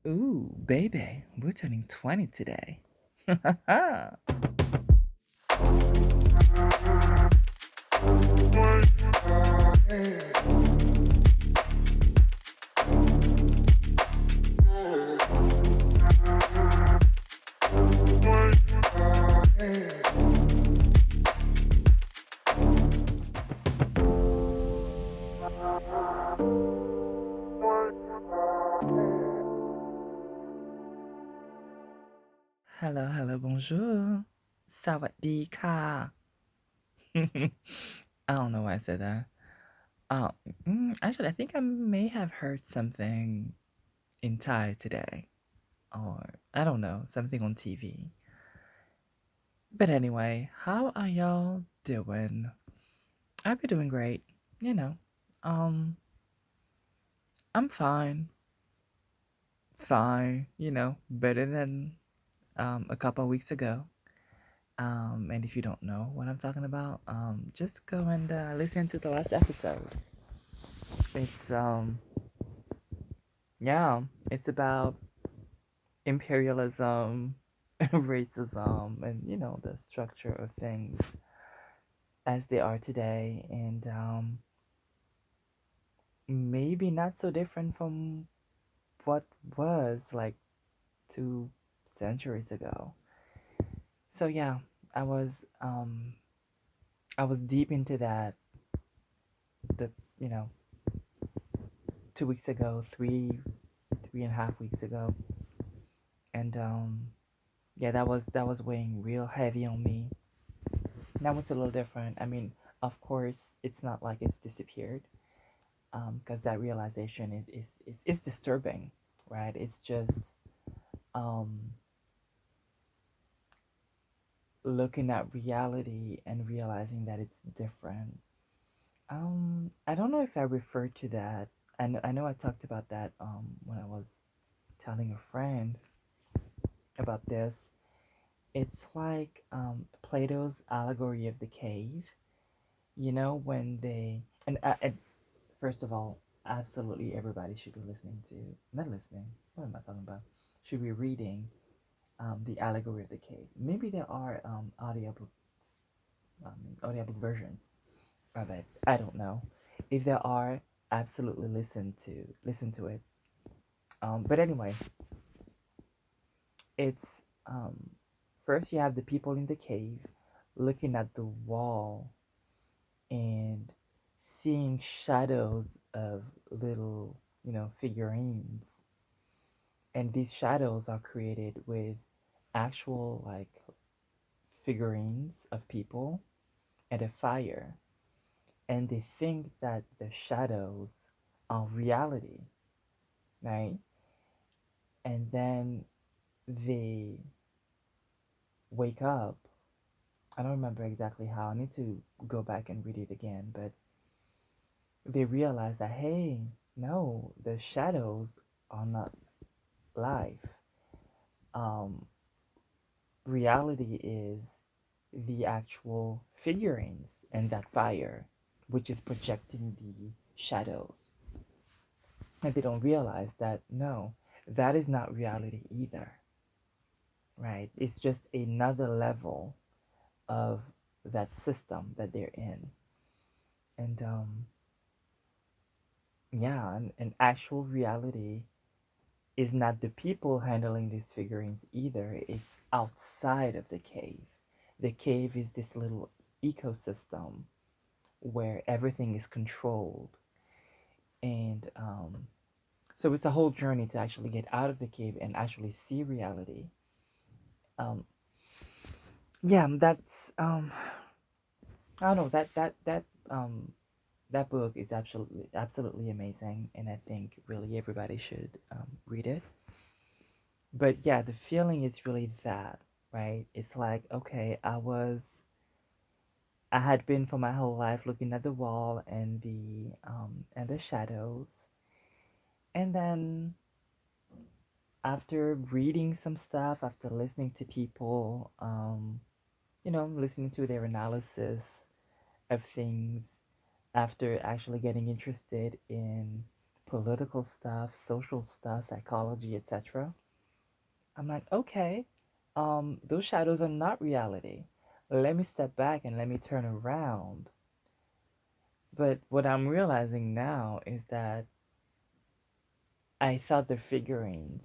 Ooh, baby, we're turning 20 today. Hello, hello, bonjour. สวัสดีค่ะ I don't know why I said that. Oh, actually, I think I may have heard something in Thai today. Or, I don't know, something on TV. But anyway, how are y'all doing? I've been doing great. You know, um, I'm fine. Fine, better than a couple of weeks ago. And if you don't know what I'm talking about, just go and listen to the last episode. It's yeah, it's about imperialism, racism, and the structure of things as they are today, and maybe not so different from what was like 2 centuries ago. So yeah, I was um I was deep into that the you know 2 weeks ago, three and a half weeks ago, and yeah, that was weighing real heavy on me. That was a little different. I mean, of course, it's not like it's disappeared, because that realization is disturbing, right? It's just um looking at reality and realizing that it's different. I don't know if I referred to that. I know I talked about that when I was telling a friend about this. It's like Plato's allegory of the cave. When they and first of all, absolutely everybody should be listening to not listening. What am I talking about? Should be reading the allegory of the cave. Maybe there are audiobook versions of it. I don't know. If there are, absolutely listen to it. But anyway, it's first you have the people in the cave looking at the wall and seeing shadows of little figurines, and these shadows are created with actual like figurines of people and a fire, and they think that the shadows are reality, right? And then they wake up. I don't remember exactly how. I need to go back and read it again, but they realize that, hey, no, the shadows are not life. Um, Reality is the actual figurines and that fire, which is projecting the shadows. And they don't realize that, no, that is not reality either, right? It's just another level of that system that they're in. And yeah, and actual reality is not the people handling these figurines either. It's outside of the cave. The cave is this little ecosystem where everything is controlled. And so it's a whole journey to actually get out of the cave and actually see reality. Um, yeah, that's I don't know, that book is absolutely amazing, and I think really everybody should read it. But yeah, the feeling is really that, right? It's like, okay, I had been for my whole life looking at the wall and the shadows, and then after reading some stuff, after listening to people, listening to their analysis of things, after actually getting interested in political stuff, social stuff, psychology, etc. I'm like, okay, those shadows are not reality. Let me step back and let me turn around. But what I'm realizing now is that I thought the figurines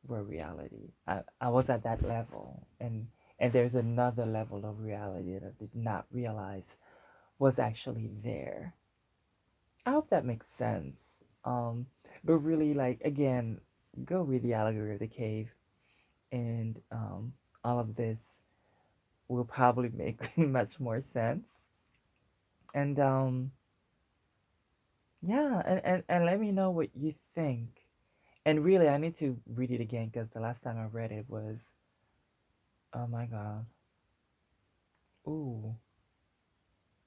were reality. I was at that level, and there's another level of reality that I did not realize was actually there. I hope that makes sense. Um, but really, like again, go read the Allegory of the Cave, and all of this will probably make much more sense. And yeah, and let me know what you think. And really, I need to read it again because the last time I read it was, oh my God. Ooh,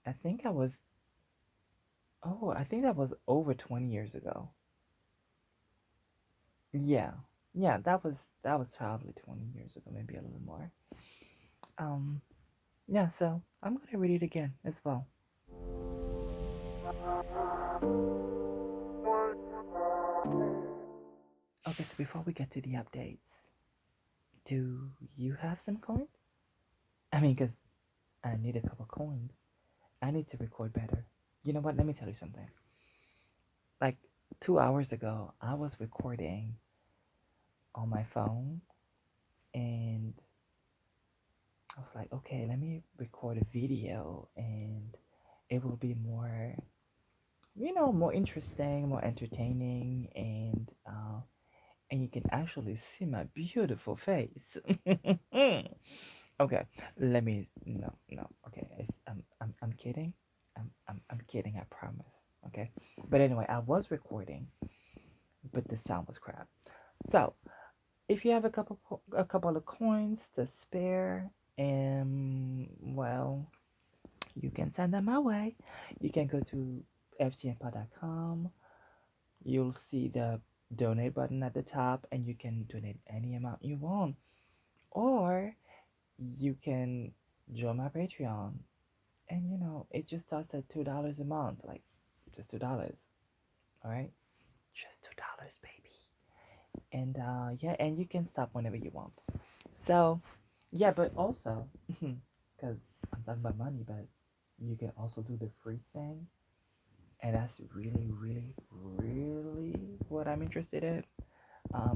I think I was, oh, I think that was over 20 years ago. Yeah. Yeah, that was probably 20 years ago, maybe a little more. Um, yeah, so I'm gonna read it again as well. Okay, so before we get to the updates, do you have some coins? I mean, because I need a couple coins. I need to record better. You know what? Let me tell you something. Like 2 hours ago, I was recording on my phone and I was like, okay, let me record a video and it will be more, more interesting, more entertaining, and you can actually see my beautiful face. Okay, let me. No, no. Okay, I'm kidding. I'm kidding. I promise. Okay, but anyway, I was recording, but the sound was crap. So if you have a couple of coins to spare, and well, you can send them my way. You can go to ftnpod.com. You'll see the donate button at the top, and you can donate any amount you want, or you can join my Patreon. And it just starts at $2 a month, like just $2. All right, just $2, baby. And yeah, and you can stop whenever you want. So yeah, but also because I'm talking about money, but you can also do the free thing, and that's really, really, really what I'm interested in.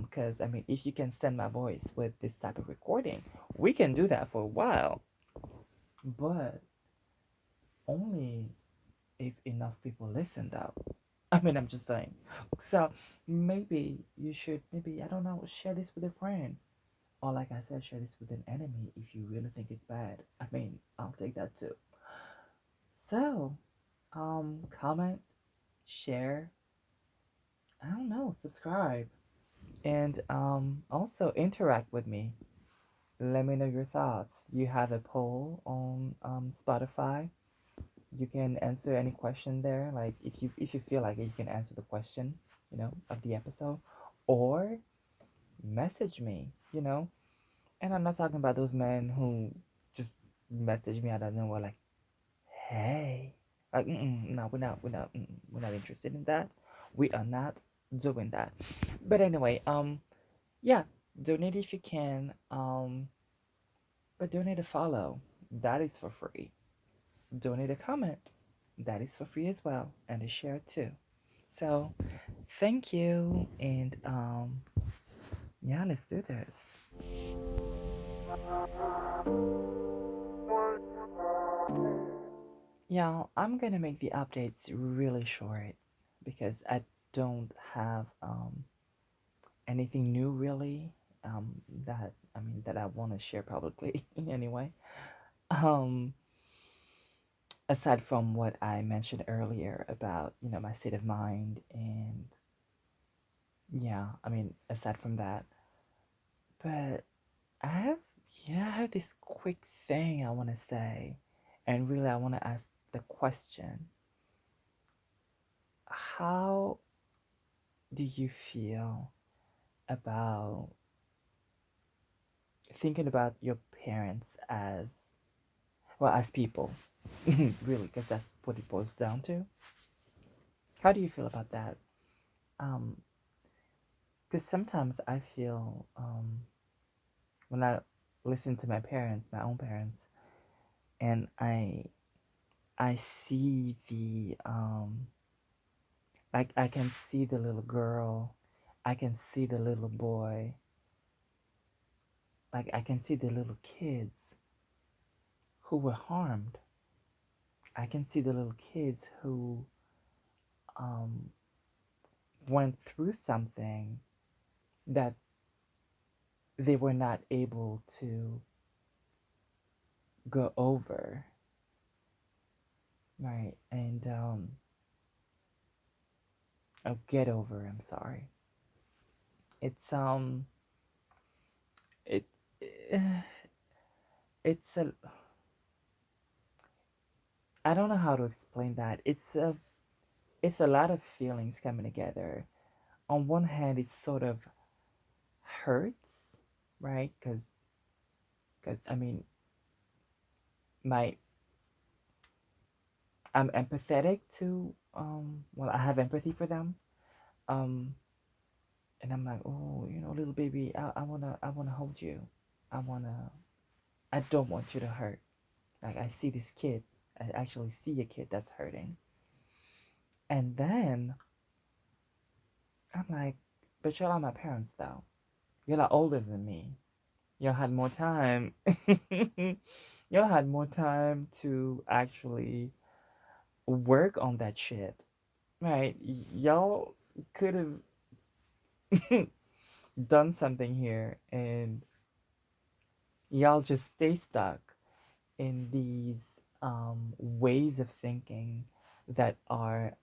Because I mean, if you can send my voice with this type of recording, we can do that for a while, but only if enough people listen, though. I mean, I'm just saying. So maybe you should, maybe I don't know, share this with a friend, or like I said, share this with an enemy if you really think it's bad. I mean, I'll take that too. So, comment, share, I don't know, subscribe, and also interact with me. Let me know your thoughts. You have a poll on Spotify. You can answer any question there. Like if you feel like it, you can answer the question, of the episode, or message me. And I'm not talking about those men who just message me out of nowhere, like, "Hey, like, no, we're not interested in that. We are not doing that." But anyway, yeah, donate if you can. But donate a follow. That is for free. Donate a comment. That is for free as well, and a share too. So, thank you, and yeah, let's do this. Yeah, I'm gonna make the updates really short because I don't have anything new really that I mean that I want to share publicly anyway. Um, aside from what I mentioned earlier about my state of mind, and yeah, I mean aside from that, but I have yeah, I have this quick thing I want to say, and really I want to ask the question: how do you feel about thinking about your parents as well as people? Really, because that's what it boils down to. How do you feel about that? Because sometimes I feel when I listen to my parents, my own parents, and I see the like I can see the little girl, I can see the little boy, like I can see the little kids who were harmed. I can see the little kids who um, went through something that they were not able to go over, right? And oh, get over. I'm sorry. It's it eh, it's a I don't know how to explain that. It's a lot of feelings coming together. On one hand, it sort of hurts, right? Because I mean, my I'm empathetic to well, I have empathy for them. Um, and I'm like, oh, little baby, I wanna hold you. I wanna I don't want you to hurt. Like I see this kid. I actually see a kid that's hurting. And then I'm like, but y'all are my parents though. You're a lot older than me. Y'all had more time. Y'all had more time to actually work on that shit. Right? Y'all could have done something here and y'all just stay stuck in these ways of thinking that are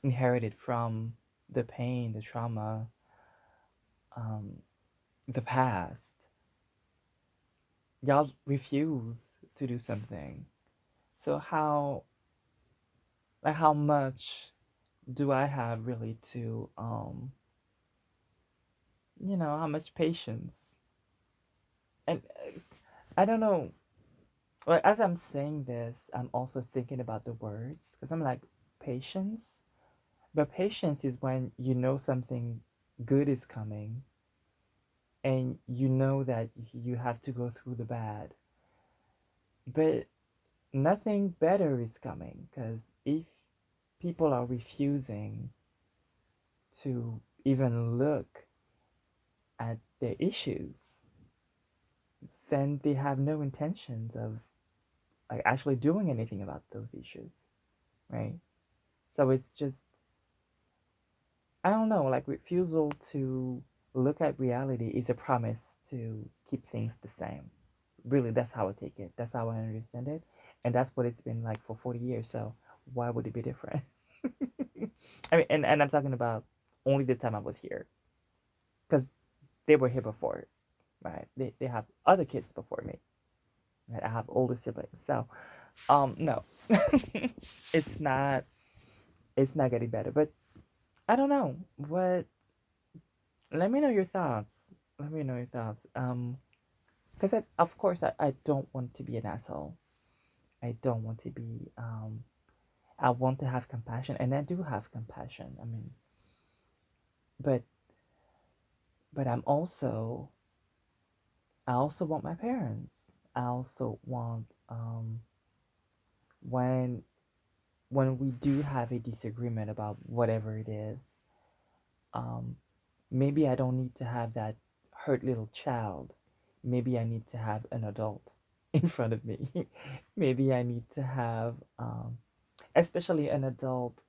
inherited from the pain, the trauma, um, the past. Y'all refuse to do something. So how much do I have really to how much patience? And I don't know. Well, as I'm saying this, I'm also thinking about the words because I'm like patience. But patience is when you know something good is coming and you know that you have to go through the bad. But nothing better is coming because if people are refusing to even look at their issues, then they have no intentions of like actually doing anything about those issues, right? So it's just I don't know, like refusal to look at reality is a promise to keep things the same. Really, that's how I take it. That's how I understand it, and that's what it's been like for 40 years. So why would it be different? I mean, and I'm talking about only the time I was here, because they were here before, right? They have other kids before me, right? I have older siblings, so no, it's not getting better, but I don't know what. Let me know your thoughts. Let me know your thoughts. Because of course I don't want to be an asshole. I don't want to be. I want to have compassion, and I do have compassion. I mean, but I'm also I also want my parents. I also want when we do have a disagreement about whatever it is, um, maybe I don't need to have that hurt little child. Maybe I need to have an adult in front of me. Maybe I need to have, especially an adult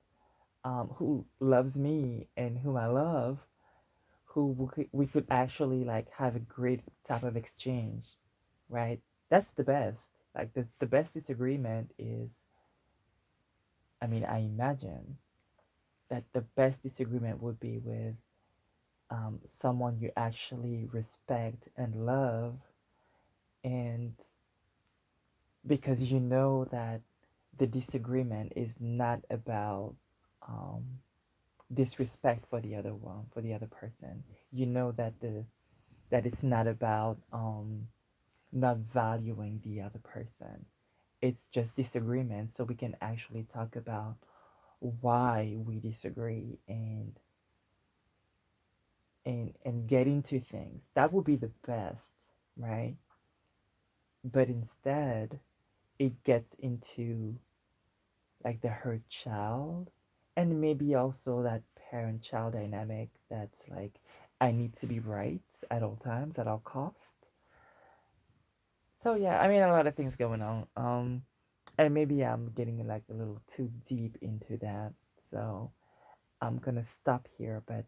who loves me and whom I love, who we could actually like have a great type of exchange, right? That's the best. Like the best disagreement is, I mean, I imagine that the best disagreement would be with someone you actually respect and love, and because you know that the disagreement is not about um, disrespect for the other one, for the other person. You know that it's not about not valuing the other person. It's just disagreement, so we can actually talk about why we disagree, and and get into things. That would be the best, right? But instead, it gets into like the hurt child, and maybe also that parent child dynamic that's like, I need to be right at all times, at all costs. So yeah, I mean, a lot of things going on. And maybe I'm getting like a little too deep into that. So I'm gonna stop here, but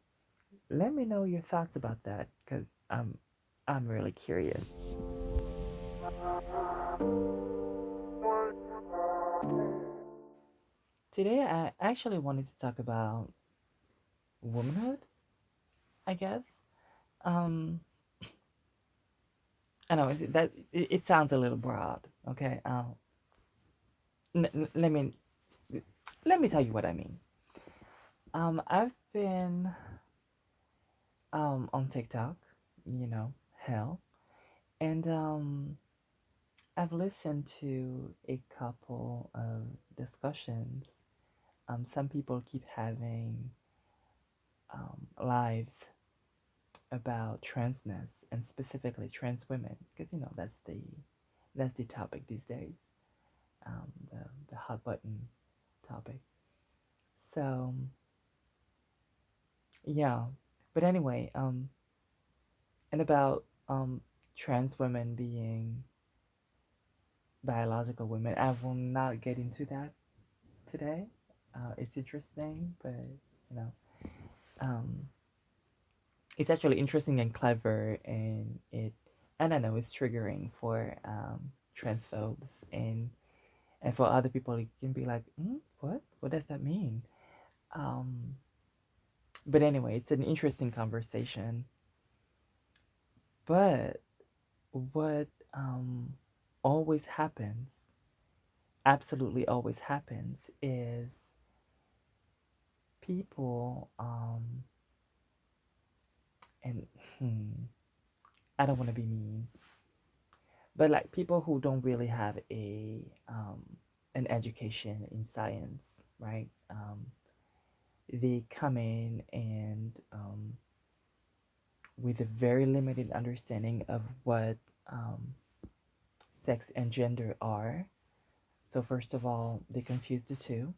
let me know your thoughts about that because I'm really curious. Today I actually wanted to talk about womanhood, I guess. Um, I know it sounds a little broad. Okay. N- n- let me let me tell you what I mean. I've been on TikTok, hell, and I've listened to a couple of discussions. Some people keep having lives about transness and specifically trans women because that's the topic these days, the hot button topic. So yeah, but anyway, and about trans women being biological women. I will not get into that today. It's interesting, but you know, um, it's actually interesting and clever, and I don't know, it's triggering for transphobes and for other people. It can be like, what? What does that mean? Um, but anyway, it's an interesting conversation. But what always happens, absolutely always happens, is people and hmm, I don't want to be mean, but like people who don't really have a an education in science, right? They come in and with a very limited understanding of what um, sex and gender are. So first of all, they confuse the two,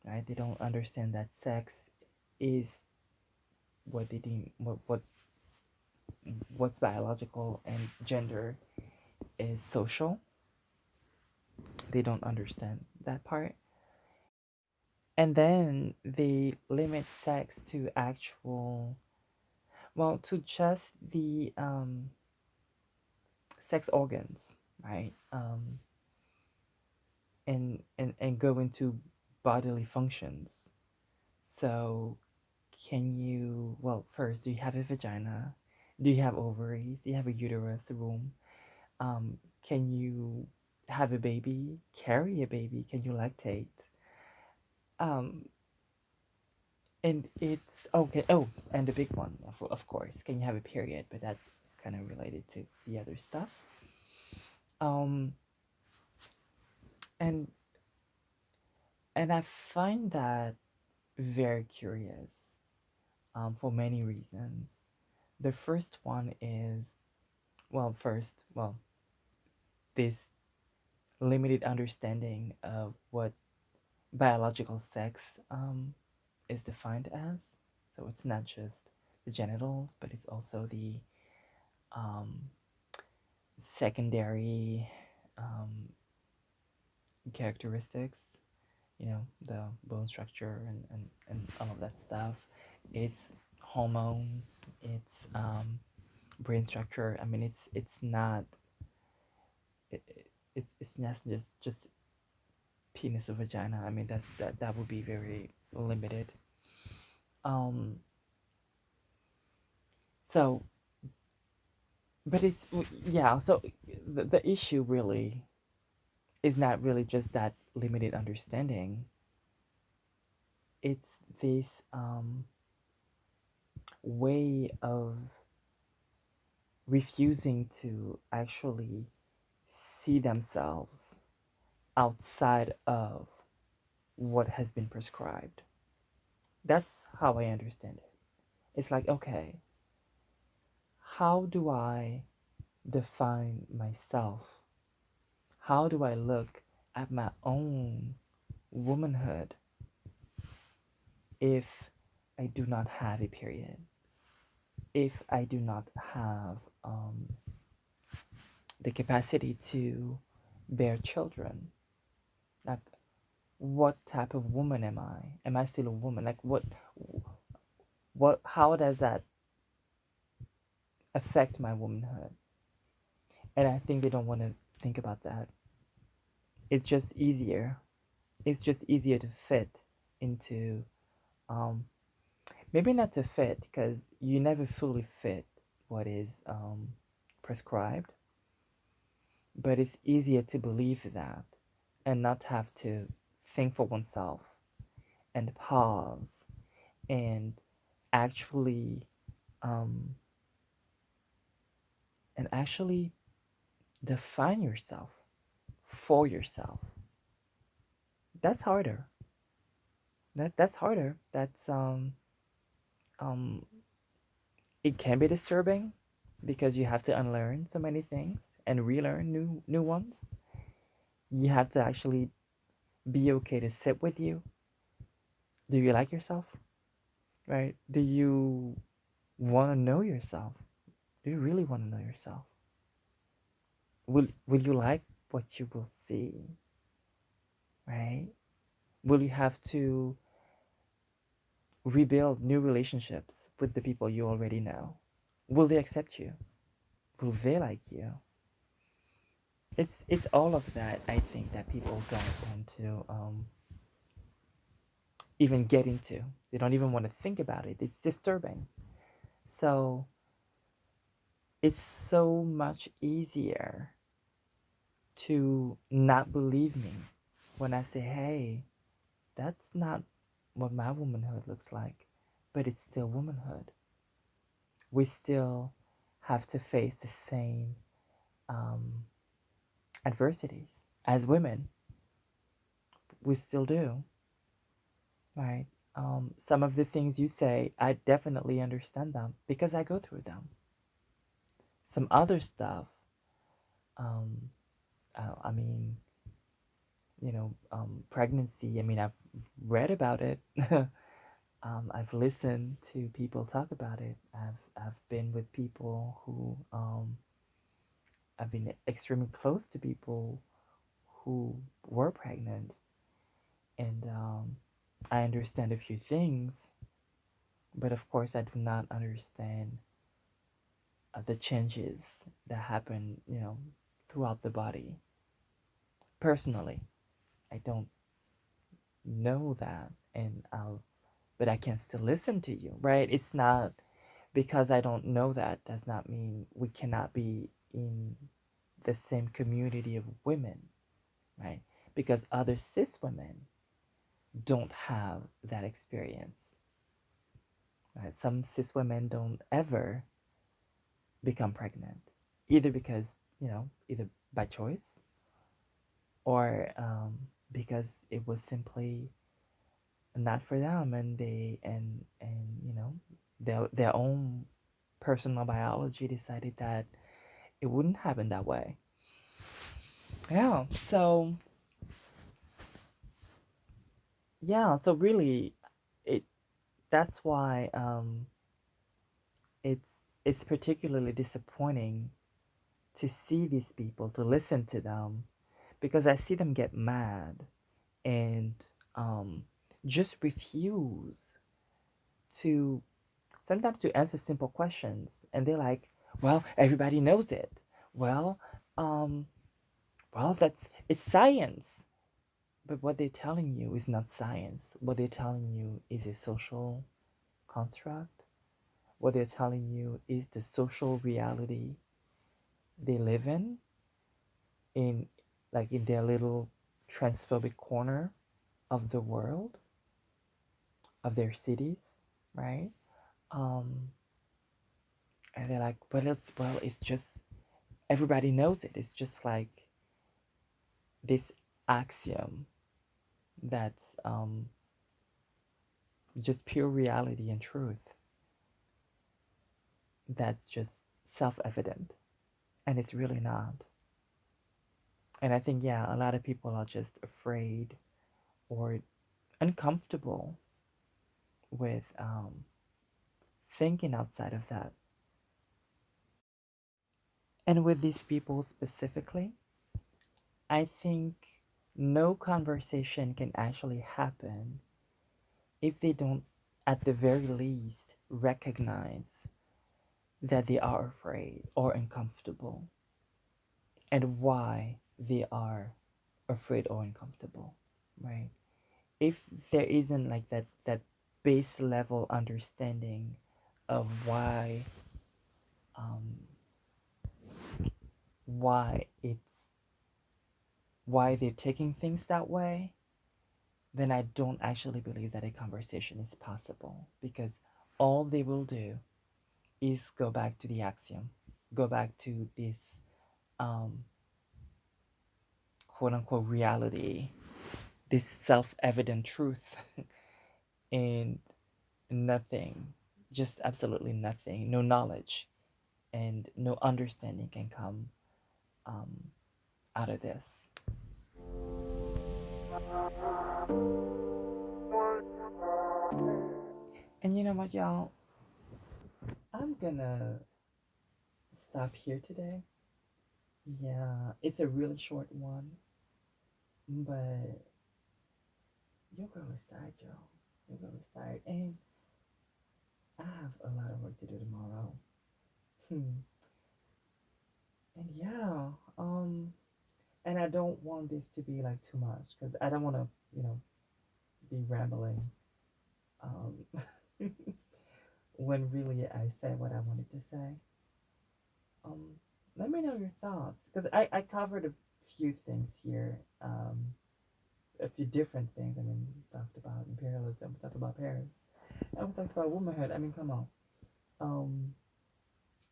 right? They don't understand that sex is what they deem what's biological and gender is social. They don't understand that part. And then they limit sex to actual, well, to just the sex organs, right? And go into bodily functions. So, can you, well, first, do you have a vagina? Do you have ovaries? Do you have a uterus, a womb? Can you have a baby? Carry a baby? Can you lactate? Um, and it's okay. Oh, and the big one, of course, can you have a period? But that's kind of related to the other stuff. Um, and and I find that very curious. For many reasons. The first one is, well, first, well, this limited understanding of what biological sex is defined as. So it's not just the genitals, but it's also the um, secondary um, characteristics, the bone structure and all of that stuff. It's hormones, it's brain structure. I mean, it's not it, it's not just penis or vagina. I mean, that would be very limited. Um, so, but it's yeah. So the issue really is not really just that limited understanding. It's this way of refusing to actually see themselves outside of what has been prescribed. That's how I understand it. It's like, okay, how do I define myself? How do I look at my own womanhood if I do not have a period? If I do not have the capacity to bear children? Like, what type of woman am I? Am I still a woman? Like, how does that affect my womanhood? And I think they don't want to think about that. It's just easier. It's just easier to fit into, um, maybe not to fit, because you never fully fit what is prescribed, but it's easier to believe that and not have to think for oneself and pause and actually um, actually define yourself for yourself. That's harder. That's harder. That's um it can be disturbing because you have to unlearn so many things and relearn new ones. You have to actually be okay to sit with you. Do you like yourself? Right? Do you want to know yourself? Do you really want to know yourself? Will you like what you will see? Right? Will you have to rebuild new relationships with the people you already know? Will they accept you? Will they like you? It's all of that. I think that people don't want to even get into. They don't even want to think about it. It's disturbing. So it's so much easier to not believe me when I say, hey, that's not what my womanhood looks like, but it's still womanhood. We still have to face the same um, adversities as women. We still do, right? Some of the things you say, I definitely understand them because I go through them. Some other stuff, um, I mean, pregnancy. I mean, I've read about it. I've listened to people talk about it. I've been with people who I've been extremely close to people who were pregnant, and I understand a few things, but of course, I do not understand the changes that happen, throughout the body. Personally, I don't know that, but I can still listen to you, right? It's not because I don't know that does not mean we cannot be in the same community of women, right? Because other cis women don't have that experience, right? Some cis women don't ever become pregnant, either because, either by choice or because it was simply not for them, and their own personal biology decided that it wouldn't happen that way. Yeah, so really, it that's why it's particularly disappointing to see these people, to listen to them, because I see them get mad and um, just refuse to sometimes to answer simple questions, and they're like, well, everybody knows it. Well, um, that's it's science. But what they're telling you is not science. What they're telling you is a social construct. What they're telling you is the social reality they live in like in their little transphobic corner of the world, of their cities, right? Um, and they're like, it's just everybody knows it. It's just like this axiom that's just pure reality and truth. that's just self-evident, and it's really not. And I think, yeah, a lot of people are just afraid or uncomfortable with thinking outside of that. And with these people specifically, I think no conversation can actually happen if they don't, at the very least, recognize that they are afraid or uncomfortable and why they are afraid or uncomfortable, right? If there isn't like that base level understanding of um, why it's why they're taking things that way, then I don't actually believe that a conversation is possible because all they will do is go back to the axiom, go back to this um, quote unquote reality, this self evident truth, and nothing, just absolutely nothing, no knowledge and no understanding can come um, out of this. And you know what, y'all? I'm gonna stop here today. Yeah, it's a really short one, but your girl is tired, y'all. Your girl is tired, and I have a lot of work to do tomorrow. Hmm. And yeah, and I don't want this to be like too much because I don't want to, you know, be rambling. Um, when really I said what I wanted to say. Um, Let me know your thoughts because I covered a few things here. A few different things. I mean, we talked about imperialism, we talked about parents, and we talked about womanhood. I mean, come on. Um,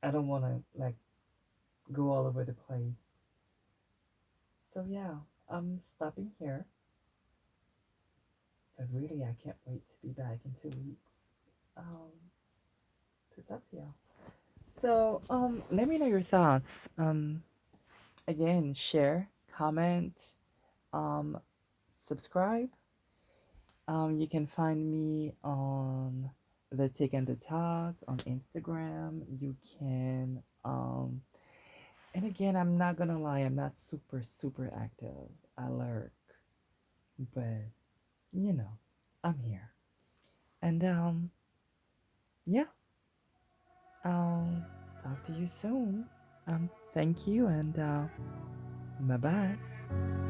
I don't want to like go all over the place. So yeah, I'm stopping here. But really, I can't wait to be back in 2 weeks. Um, to talk to y'all. So let me know your thoughts. Again, share, comment, um, subscribe. You can find me on the Take and the Talk on Instagram. You can and again, I'm not gonna lie, I'm not super active. I lurk, but you know, I'm here. And yeah, I'll talk to you soon. Thank you and bye bye.